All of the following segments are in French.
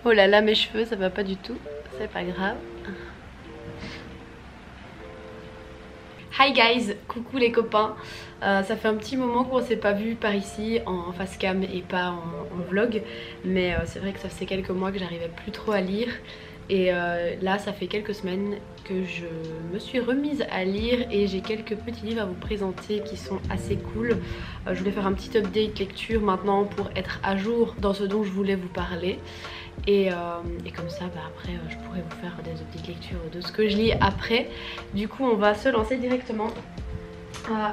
Oh là là, mes cheveux, ça va pas du tout. C'est pas grave. Hi guys, coucou les copains. Ça fait un petit moment qu'on s'est pas vu par ici en face cam et pas en vlog. Mais c'est vrai que ça faisait quelques mois que j'arrivais plus trop à lire. Et là ça fait quelques semaines que je me suis remise à lire et j'ai quelques petits livres à vous présenter qui sont assez cool. Je voulais faire un petit update lecture maintenant pour être à jour dans ce dont je voulais vous parler. Et comme ça après je pourrais vous faire des updates lectures de ce que je lis après. Du coup on va se lancer directement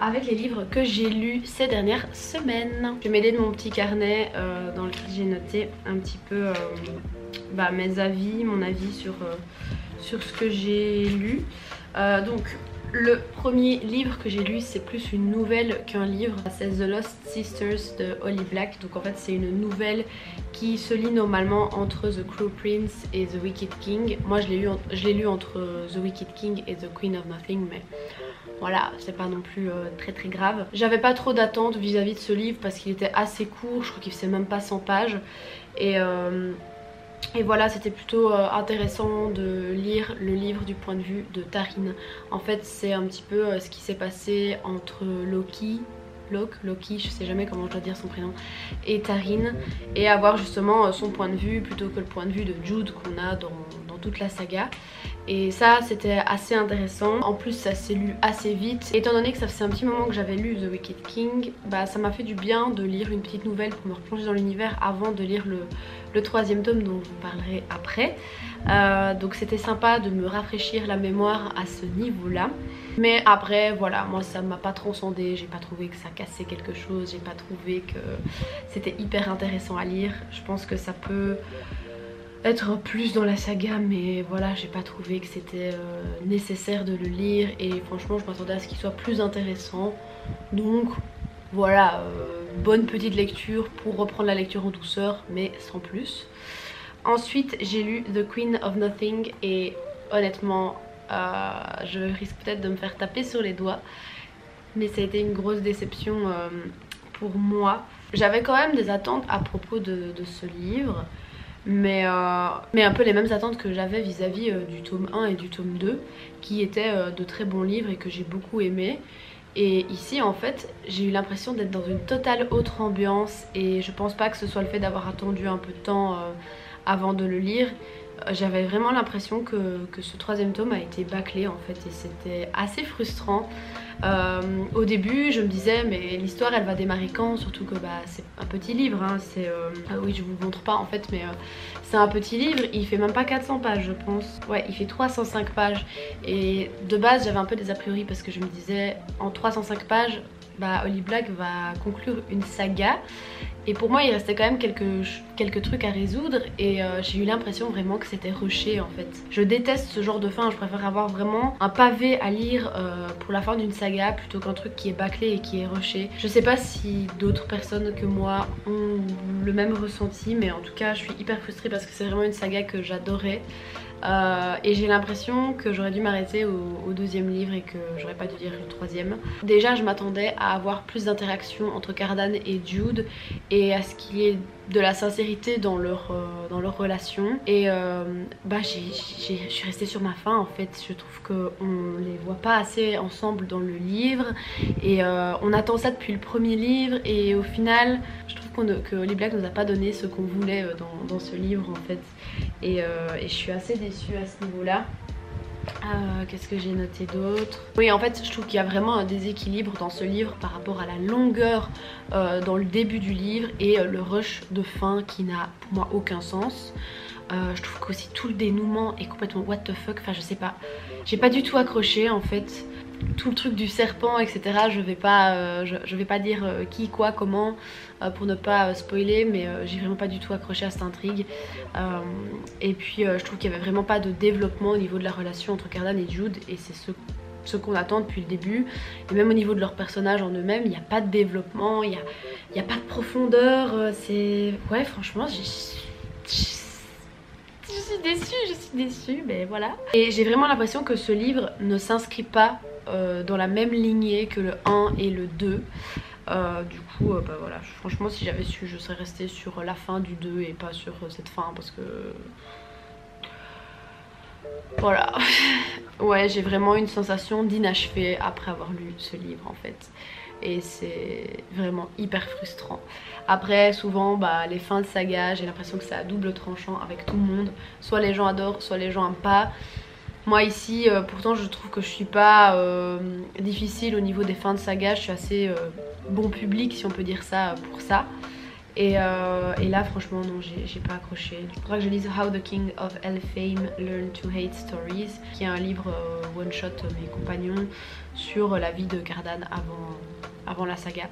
avec les livres que j'ai lus ces dernières semaines. Je vais m'aider de mon petit carnet dans lequel j'ai noté un petit peu mes avis, mon avis sur ce que j'ai lu. Donc le premier livre que j'ai lu c'est plus une nouvelle qu'un livre, c'est The Lost Sisters de Holly Black. Donc en fait c'est une nouvelle qui se lit normalement entre The Cruel Prince et The Wicked King. Moi je l'ai lu entre The Wicked King et The Queen of Nothing, mais voilà, c'est pas non plus très grave. J'avais pas trop d'attentes vis-à-vis de ce livre parce qu'il était assez court, je crois qu'il faisait même pas 100 pages. Et voilà, c'était plutôt intéressant de lire le livre du point de vue de Taryn. En fait, c'est un petit peu ce qui s'est passé entre Loki, je sais jamais comment je dois dire son prénom, et Taryn, et avoir justement son point de vue plutôt que le point de vue de Jude qu'on a dans toute la saga. Et ça c'était assez intéressant. En plus ça s'est lu assez vite. Étant donné que ça faisait un petit moment que j'avais lu The Wicked King, ça m'a fait du bien de lire une petite nouvelle pour me replonger dans l'univers avant de lire le troisième tome dont je vous parlerai après. Donc c'était sympa de me rafraîchir la mémoire à ce niveau là. Mais après voilà, moi ça m'a pas transcendé, j'ai pas trouvé que ça cassait quelque chose, j'ai pas trouvé que c'était hyper intéressant à lire. Je pense que ça peut être plus dans la saga, mais voilà, j'ai pas trouvé que c'était nécessaire de le lire et franchement je m'attendais à ce qu'il soit plus intéressant. Donc voilà, bonne petite lecture pour reprendre la lecture en douceur mais sans plus. Ensuite j'ai lu The Queen of Nothing et honnêtement je risque peut-être de me faire taper sur les doigts, mais ça a été une grosse déception pour moi. J'avais quand même des attentes à propos de ce livre, mais un peu les mêmes attentes que j'avais vis-à-vis du tome 1 et du tome 2 qui étaient de très bons livres et que j'ai beaucoup aimé. Et ici en fait j'ai eu l'impression d'être dans une totale autre ambiance et je pense pas que ce soit le fait d'avoir attendu un peu de temps avant de le lire. J'avais vraiment l'impression que ce troisième tome a été bâclé en fait et c'était assez frustrant. Au début je me disais mais l'histoire elle va démarrer quand, surtout que c'est un petit livre hein, oui je vous le montre pas en fait mais c'est un petit livre, il fait même pas 400 pages je pense, ouais il fait 305 pages et de base j'avais un peu des a priori parce que je me disais en 305 pages Holly Black va conclure une saga et pour moi il restait quand même quelques trucs à résoudre et j'ai eu l'impression vraiment que c'était rushé en fait. Je déteste ce genre de fin, je préfère avoir vraiment un pavé à lire pour la fin d'une saga plutôt qu'un truc qui est bâclé et qui est rushé. Je sais pas si d'autres personnes que moi ont le même ressenti, mais en tout cas je suis hyper frustrée parce que c'est vraiment une saga que j'adorais. Et j'ai l'impression que j'aurais dû m'arrêter au deuxième livre et que j'aurais pas dû lire le troisième. Déjà je m'attendais à avoir plus d'interaction entre Cardan et Jude et à ce qu'il y ait de la sincérité dans leur relation. Et je suis restée sur ma faim en fait. Je trouve qu'on les voit pas assez ensemble dans le livre et on attend ça depuis le premier livre et au final je trouve que Holly Black nous a pas donné ce qu'on voulait dans ce livre en fait. Et je suis assez déçue à ce niveau là. Qu'est-ce que j'ai noté d'autre? Oui en fait je trouve qu'il y a vraiment un déséquilibre dans ce livre par rapport à la longueur dans le début du livre et le rush de fin qui n'a pour moi aucun sens. Je trouve qu'aussi tout le dénouement est complètement what the fuck, enfin je sais pas, j'ai pas du tout accroché en fait. Tout le truc du serpent etc, je vais pas dire qui, quoi, comment pour ne pas spoiler, mais j'ai vraiment pas du tout accroché à cette intrigue. Et puis je trouve qu'il y avait vraiment pas de développement au niveau de la relation entre Cardan et Jude et c'est ce qu'on attend depuis le début. Et même au niveau de leurs personnages en eux-mêmes, il n'y a pas de développement, il y a pas de profondeur. Ouais franchement je suis déçue, mais voilà. Et j'ai vraiment l'impression que ce livre ne s'inscrit pas dans la même lignée que le 1 et le 2. Du coup bah voilà, franchement si j'avais su je serais restée sur la fin du 2 et pas sur cette fin parce que voilà. Ouais, j'ai vraiment une sensation d'inachevé après avoir lu ce livre en fait. Et c'est vraiment hyper frustrant. Après souvent bah, les fins de saga, j'ai l'impression que c'est à double tranchant avec tout le monde. Soit les gens adorent, soit les gens aiment pas. Moi ici pourtant je trouve que je suis pas difficile au niveau des fins de saga. Je suis assez bon public si on peut dire ça pour ça. Et là franchement non, j'ai pas accroché. Il faudra que je lise How the King of Elfhame Learned to Hate Stories, qui est un livre one shot mes compagnons sur la vie de Cardan avant la saga.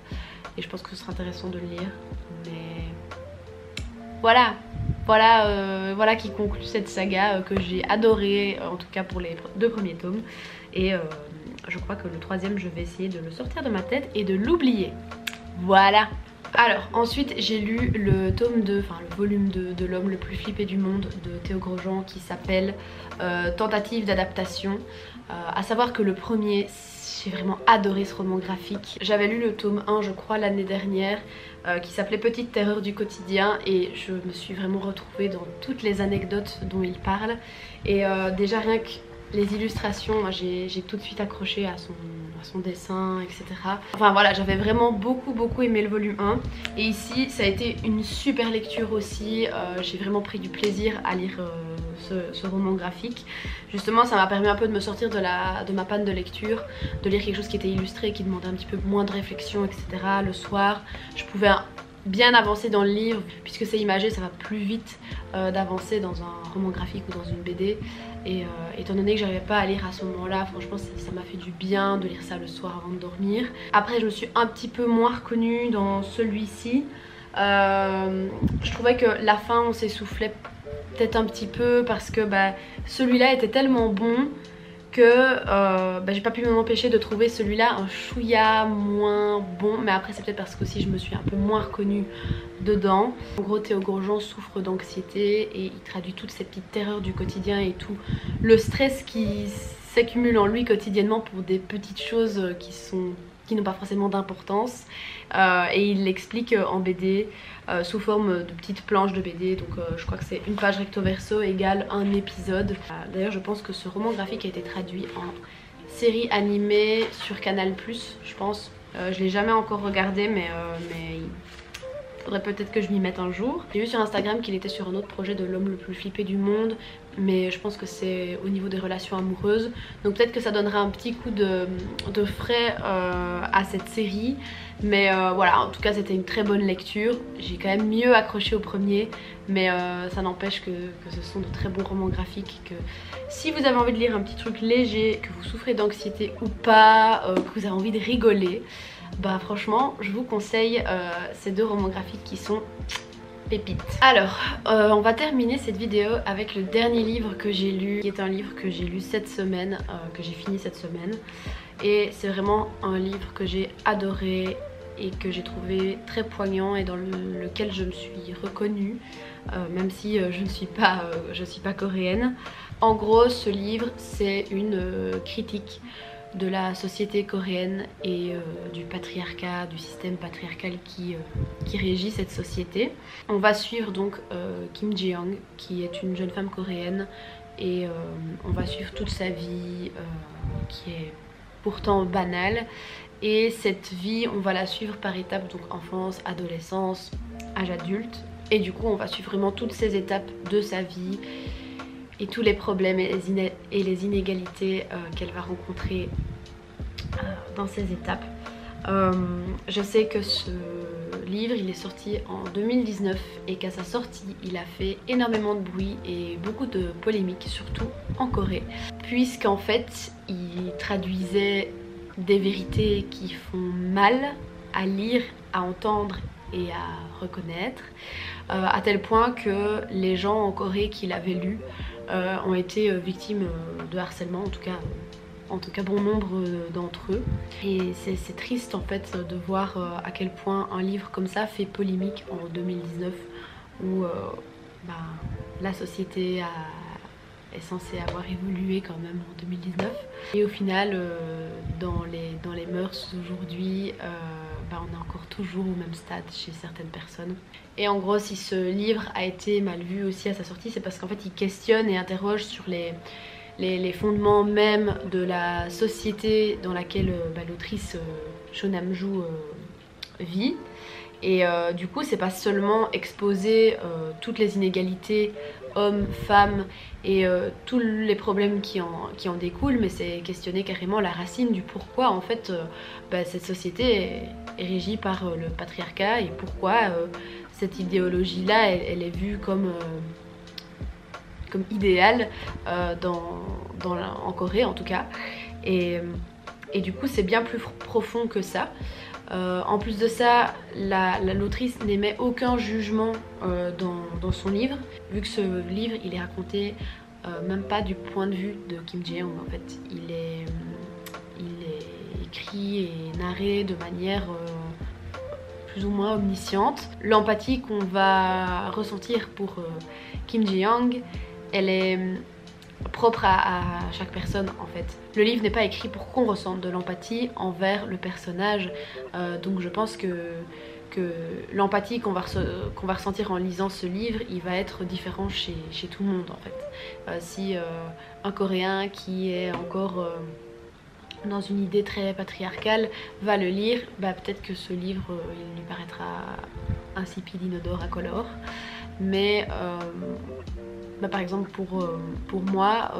Et je pense que ce sera intéressant de le lire. Mais voilà qui conclut cette saga que j'ai adorée, en tout cas pour les 2 premiers tomes. Et je crois que le 3e je vais essayer de le sortir de ma tête et de l'oublier. Voilà. Alors ensuite j'ai lu le tome 2, enfin le volume 2 de L'homme le plus flippé du monde de Théo Grosjean, qui s'appelle Tentative d'adaptation. À savoir que le premier, j'ai vraiment adoré ce roman graphique. J'avais lu le tome 1 je crois l'année dernière qui s'appelait Petite terreur du quotidien, et je me suis vraiment retrouvée dans toutes les anecdotes dont il parle. Et déjà rien que les illustrations, moi j'ai tout de suite accroché à son dessin, etc. Enfin voilà, j'avais vraiment beaucoup aimé le volume 1. Et ici ça a été une super lecture aussi. J'ai vraiment pris du plaisir à lire ce roman graphique. Justement ça m'a permis un peu de me sortir de ma panne de lecture, de lire quelque chose qui était illustré, qui demandait un petit peu moins de réflexion, etc. Le soir je pouvais bien avancer dans le livre, puisque c'est imagé, ça va plus vite d'avancer dans un roman graphique ou dans une BD. Et étant donné que j'arrivais pas à lire à ce moment là, franchement ça m'a fait du bien de lire ça le soir avant de dormir. Après je me suis un petit peu moins reconnue dans celui-ci. Je trouvais que la fin on s'essoufflait peut-être un petit peu, parce que bah, celui-là était tellement bon que j'ai pas pu m'empêcher de trouver celui-là un chouïa moins bon. Mais après c'est peut-être parce que aussi je me suis un peu moins reconnue dedans. En gros Théo Grosjean souffre d'anxiété et il traduit toutes ces petites terreurs du quotidien et tout le stress qui s'accumule en lui quotidiennement pour des petites choses qui n'ont pas forcément d'importance. Et il l'explique en BD sous forme de petites planches de BD. Donc je crois que c'est une page recto verso égale un épisode. D'ailleurs je pense que ce roman graphique a été traduit en série animée sur Canal+, je pense. Je l'ai jamais encore regardé, mais il faudrait peut-être que je m'y mette un jour. J'ai vu sur Instagram qu'il était sur un autre projet de L'homme le plus flippé du monde, mais je pense que c'est au niveau des relations amoureuses. Donc peut-être que ça donnera un petit coup de frais à cette série. Mais voilà, en tout cas c'était une très bonne lecture. J'ai quand même mieux accroché au premier, mais ça n'empêche que ce sont de très bons romans graphiques. Que si vous avez envie de lire un petit truc léger, que vous souffrez d'anxiété ou pas, que vous avez envie de rigoler, bah franchement je vous conseille ces 2 romans graphiques qui sont pépites. Alors on va terminer cette vidéo avec le dernier livre que j'ai lu, qui est un livre que j'ai lu cette semaine, que j'ai fini cette semaine. Et c'est vraiment un livre que j'ai adoré et que j'ai trouvé très poignant et dans lequel je me suis reconnue, même si je ne suis pas coréenne. En gros ce livre c'est une critique de la société coréenne et du patriarcat, du système patriarcal qui régit cette société. On va suivre donc Kim Ji-young, qui est une jeune femme coréenne, et on va suivre toute sa vie qui est pourtant banale. Et cette vie on va la suivre par étapes, donc enfance, adolescence, âge adulte. Et du coup on va suivre vraiment toutes ces étapes de sa vie et tous les problèmes et les inégalités qu'elle va rencontrer dans ces étapes. Je sais que ce livre il est sorti en 2019 et qu'à sa sortie il a fait énormément de bruit et beaucoup de polémiques, surtout en Corée, puisqu'en fait il traduisait des vérités qui font mal à lire, à entendre et à reconnaître, à tel point que les gens en Corée qui l'avaient lu ont été victimes de harcèlement, en tout cas bon nombre d'entre eux. Et c'est triste en fait de voir à quel point un livre comme ça fait polémique en 2019, où la société est censée avoir évolué quand même en 2019. Et au final dans les mœurs aujourd'hui, on est encore toujours au même stade chez certaines personnes. Et en gros, si ce livre a été mal vu aussi à sa sortie, c'est parce qu'en fait il questionne et interroge sur les fondements même de la société dans laquelle l'autrice Cho Nam-joo vit. Et du coup c'est pas seulement exposer toutes les inégalités hommes, femmes et tous les problèmes qui en découlent, mais c'est questionner carrément la racine du pourquoi en fait cette société est régie par le patriarcat et pourquoi cette idéologie là elle est vue comme idéale en Corée en tout cas. Et du coup c'est bien plus profond que ça. En plus de ça, l'autrice n'émet aucun jugement dans son livre, vu que ce livre il est raconté même pas du point de vue de Kim Jae-young en fait. Il est écrit et narré de manière plus ou moins omnisciente. L'empathie qu'on va ressentir pour Kim Jae-young, elle est propre à chaque personne en fait. Le livre n'est pas écrit pour qu'on ressente de l'empathie envers le personnage, donc je pense que l'empathie qu'on va ressentir en lisant ce livre, il va être différent chez tout le monde en fait. Si un Coréen qui est encore dans une idée très patriarcale va le lire, peut-être que ce livre il lui paraîtra insipide, inodore, incolore, mais par exemple pour moi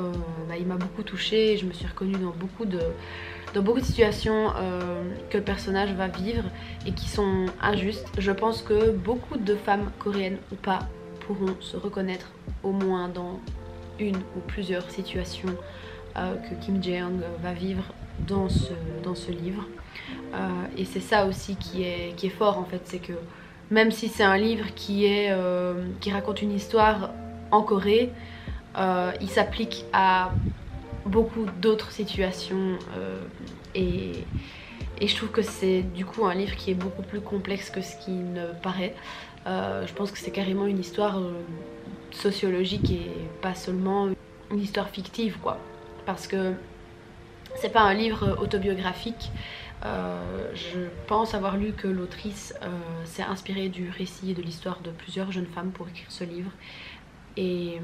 il m'a beaucoup touchée et je me suis reconnue dans beaucoup de situations que le personnage va vivre et qui sont injustes. Je pense que beaucoup de femmes coréennes ou pas pourront se reconnaître au moins dans une ou plusieurs situations que Kim Jae-young va vivre dans ce livre. Et c'est ça aussi qui est fort en fait, c'est que même si c'est un livre qui raconte une histoire en Corée, il s'applique à beaucoup d'autres situations et je trouve que c'est du coup un livre qui est beaucoup plus complexe que ce qui ne paraît. Je pense que c'est carrément une histoire sociologique et pas seulement une histoire fictive quoi, parce que c'est pas un livre autobiographique. Je pense avoir lu que l'autrice s'est inspirée du récit et de l'histoire de plusieurs jeunes femmes pour écrire ce livre. Et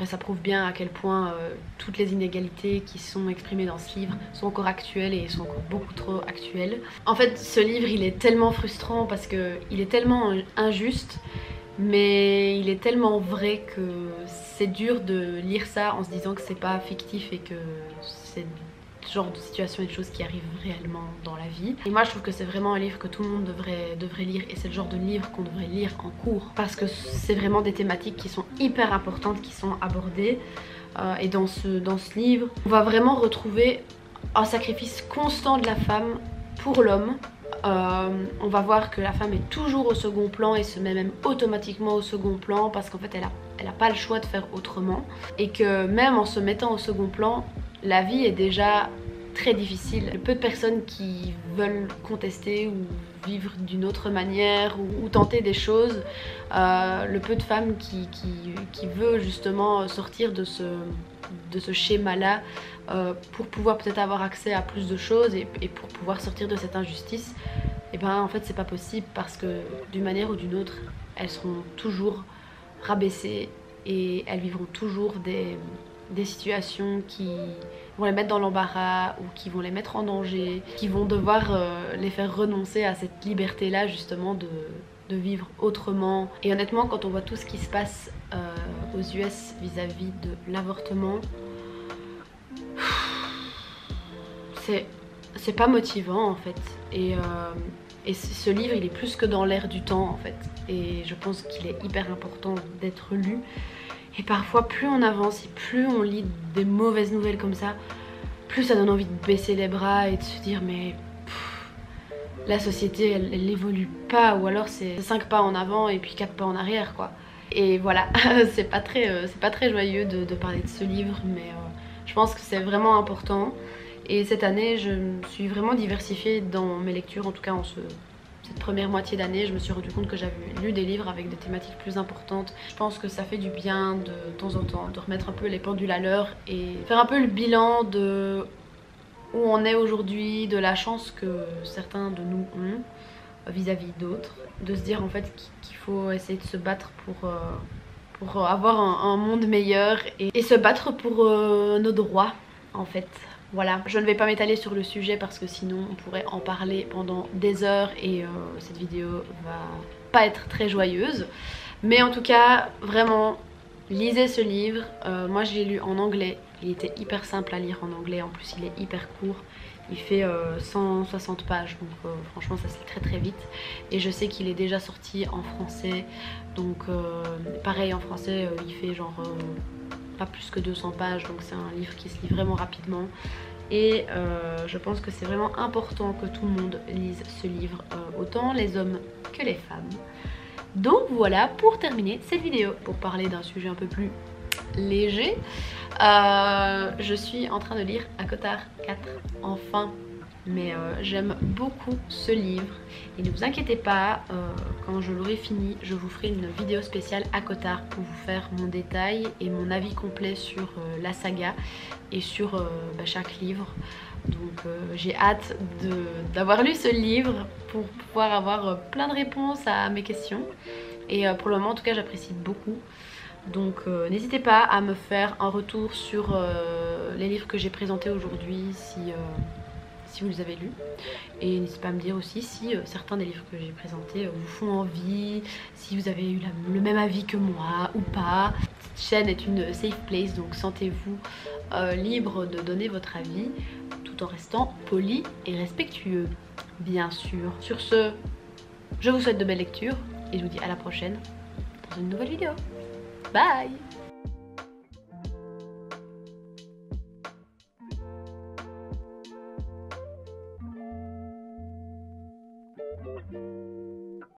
ça prouve bien à quel point toutes les inégalités qui sont exprimées dans ce livre sont encore actuelles et sont encore beaucoup trop actuelles. En fait, ce livre, il est tellement frustrant parce qu'il est tellement injuste, mais il est tellement vrai que c'est dur de lire ça en se disant que c'est pas fictif et que c'est ce genre de situation et de choses qui arrivent réellement dans la vie. Et moi je trouve que c'est vraiment un livre que tout le monde devrait lire, et c'est le genre de livre qu'on devrait lire en cours parce que c'est vraiment des thématiques qui sont hyper importantes, qui sont abordées. Et dans ce livre, on va vraiment retrouver un sacrifice constant de la femme pour l'homme. On va voir que la femme est toujours au second plan et se met même automatiquement au second plan parce qu'en fait elle a pas le choix de faire autrement, et que même en se mettant au second plan, la vie est déjà très difficile. Le peu de personnes qui veulent contester ou vivre d'une autre manière ou tenter des choses, le peu de femmes qui veut justement sortir de ce schéma-là pour pouvoir peut-être avoir accès à plus de choses et pour pouvoir sortir de cette injustice, et en fait c'est pas possible parce que d'une manière ou d'une autre, elles seront toujours rabaissées et elles vivront toujours des situations qui vont les mettre dans l'embarras ou qui vont les mettre en danger, qui vont devoir les faire renoncer à cette liberté là justement de vivre autrement. Et honnêtement, quand on voit tout ce qui se passe aux US vis-à-vis de l'avortement, c'est pas motivant en fait. Et ce livre il est plus que dans l'air du temps en fait, et je pense qu'il est hyper important d'être lu. Et parfois plus on avance et plus on lit des mauvaises nouvelles comme ça, plus ça donne envie de baisser les bras et de se dire mais la société elle évolue pas, ou alors c'est 5 pas en avant et puis 4 pas en arrière quoi. Et voilà, c'est pas très joyeux de parler de ce livre, mais je pense que c'est vraiment important. Et cette année je me suis vraiment diversifiée dans mes lectures, en tout cas cette première moitié d'année, je me suis rendu compte que j'avais lu des livres avec des thématiques plus importantes. Je pense que ça fait du bien de temps en temps de remettre un peu les pendules à l'heure et faire un peu le bilan de où on est aujourd'hui, de la chance que certains de nous ont, vis-à-vis d'autres, de se dire en fait qu'il faut essayer de se battre pour avoir un monde meilleur et se battre pour nos droits en fait. Voilà, je ne vais pas m'étaler sur le sujet parce que sinon on pourrait en parler pendant des heures et cette vidéo va pas être très joyeuse. Mais en tout cas, vraiment, lisez ce livre. Moi je l'ai lu en anglais, il était hyper simple à lire en anglais, en plus il est hyper court. Il fait 160 pages, donc franchement ça se lit très très vite. Et je sais qu'il est déjà sorti en français, donc pareil en français il fait genre pas plus que 200 pages, donc c'est un livre qui se lit vraiment rapidement. Et je pense que c'est vraiment important que tout le monde lise ce livre, autant les hommes que les femmes. Donc voilà pour terminer cette vidéo, pour parler d'un sujet un peu plus léger. Je suis en train de lire ACOTAR 4 enfin, mais j'aime beaucoup ce livre et ne vous inquiétez pas, quand je l'aurai fini je vous ferai une vidéo spéciale ACOTAR pour vous faire mon détail et mon avis complet sur la saga et sur chaque livre. Donc j'ai hâte d'avoir lu ce livre pour pouvoir avoir plein de réponses à mes questions et pour le moment en tout cas j'apprécie beaucoup. Donc n'hésitez pas à me faire un retour sur les livres que j'ai présentés aujourd'hui si vous les avez lus. Et n'hésitez pas à me dire aussi si certains des livres que j'ai présentés vous font envie, si vous avez eu le même avis que moi ou pas. Cette chaîne est une safe place, donc sentez-vous libre de donner votre avis tout en restant poli et respectueux, bien sûr. Sur ce, je vous souhaite de belles lectures et je vous dis à la prochaine dans une nouvelle vidéo. Bye!